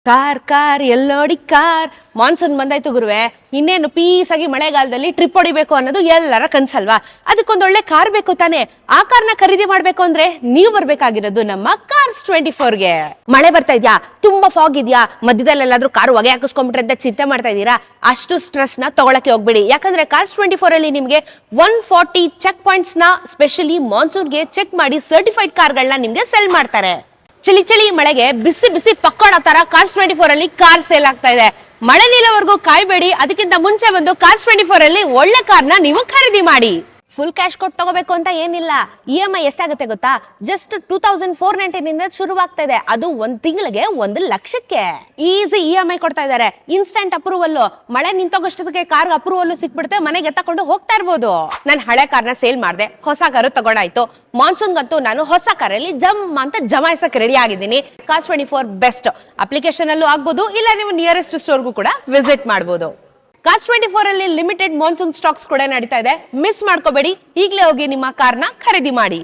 Car car ಎಲ್ಲೋಡಿ car. Monsoon ಬಂದಾಯ್ತು ಗುರುವೆ, ಇನ್ನೇನು ಪೀಸ್ ಆಗಿ ಮಳೆಗಾಲದಲ್ಲಿ ಟ್ರಿಪ್ ಹೊಡಿಬೇಕು ಅನ್ನೋದು ಎಲ್ಲರ ಕನ್ಸಲ್ವಾ. ಅದಕ್ಕೊಂದೊಳ್ಳೆ ಕಾರ್ ಬೇಕು ತಾನೆ. ಆ ಕಾರ್ನ ಖರೀದಿ ಮಾಡ್ಬೇಕು ಅಂದ್ರೆ ನೀವು ಬರ್ಬೇಕಾಗಿರೋದು ನಮ್ಮ ಕಾರ್ಸ್ 24ಗೆ. ಮಳೆ ಬರ್ತಾ ಇದ್ಯಾ, ತುಂಬಾ ಫಾಗ್ ಇದ್ಯಾ, ಮಧ್ಯದಲ್ಲಿ ಎಲ್ಲಾದ್ರೂ ಕಾರ್ ಹೊಗೆ ಹಾಕಿಸ್ಕೊಂಡ್ಬಿಟ್ರೆ ಅಂತ ಚಿಂತೆ ಮಾಡ್ತಾ ಇದೀರಾ? ಅಷ್ಟು ಸ್ಟ್ರೆಸ್ ನ ತಗೊಳಕ್ಕೆ ಹೋಗ್ಬೇಡಿ. ಯಾಕಂದ್ರೆ ಕಾರ್ಸ್ 24 ಅಲ್ಲಿ ನಿಮ್ಗೆ 140 ಚೆಕ್ ಪಾಯಿಂಟ್ಸ್ ನ ಸ್ಪೆಷಲಿ ಮಾನ್ಸೂನ್ಗೆ ಚೆಕ್ ಮಾಡಿ ಸರ್ಟಿಫೈಡ್ ಕಾರ್ಗಳನ್ನ ನಿಮ್ಗೆ ಸೆಲ್ ಮಾಡ್ತಾರೆ. ಚಳಿ ಚಳಿ ಮಳೆಗೆ ಬಿಸಿ ಬಿಸಿ ಪಕೋಡ ತರ ಕಾರ್ಸ್ 24 ಅಲ್ಲಿ ಕಾರ್ ಸೇಲ್ ಆಗ್ತಾ ಇದೆ. ಮಳೆ ನಿಲ್ಲೋವರೆಗೂ ಕಾಯ್ಬೇಡಿ. ಅದಕ್ಕಿಂತ ಮುಂಚೆ ಬಂದು ಕಾರ್ಸ್ 24 ಅಲ್ಲಿ ಒಳ್ಳೆ ಕಾರ್ನ ನೀವು ಖರೀದಿ ಮಾಡಿ. ಫುಲ್ ಕ್ಯಾಶ್ ಕೊಟ್ಟು ತಗೋಬೇಕು ಅಂತ ಏನಿಲ್ಲ. EMI ಎಷ್ಟಾಗುತ್ತೆ ಗೊತ್ತಾ? ಜಸ್ಟ್ 2490 ಇಂದ ಶುರುವಾಗ್ತಾ ಇದೆ. ಅದು ಒಂದ್ ತಿಂಗಳಿಗೆ 1 ಲಕ್ಷಕ್ಕೆ ಈಸಿ EMI ಕೊಡ್ತಾ ಇದಾರೆ. Instant approval. ಮಳೆ ನಿಂತೋಗಷ್ಟಕ್ಕೆ ಕಾರ್ ಅಪ್ರೂವಲ್ ಸಿಕ್ಬಿಡುತ್ತೆ, ಮನೆಗೆ ತಕೊಂಡು ಹೋಗ್ತಾ ಇರ್ಬೋದು. ನಾನು ಹಳೆ ಕಾರ್ನ ಸೇಲ್ ಮಾಡಿದೆ, ಹೊಸ ಕಾರು ತಗೊಂಡಾಯ್ತು. ಮಾನ್ಸೂನ್ಗಂತೂ ನಾನು ಹೊಸ ಕಾರಲ್ಲಿ ಜಮ್ ಅಂತ ಜಮಾಯಿಸಕ್ಕೆ ರೆಡಿ ಆಗಿದ್ದೀನಿ. Cars 24 best. ಅಪ್ಲಿಕೇಶನ್ ಅಲ್ಲೂ ಆಗ್ಬೋದು, ಇಲ್ಲ ನೀವು ನಿಯರೆಸ್ಟ್ ಸ್ಟೋರ್ಗೂ ಕೂಡ ವಿಸಿಟ್ ಮಾಡಬಹುದು. ಕಾರ್ಸ್ 24 ಅಲ್ಲಿ ಲಿಮಿಟೆಡ್ ಮಾನ್ಸೂನ್ ಸ್ಟಾಕ್ಸ್ ಕೂಡ ನಡೀತಾ ಇದೆ. ಮಿಸ್ ಮಾಡ್ಕೋಬೇಡಿ. ಈಗಲೇ ಹೋಗಿ ನಿಮ್ಮ ಕಾರ್ನ ಖರೀದಿ ಮಾಡಿ.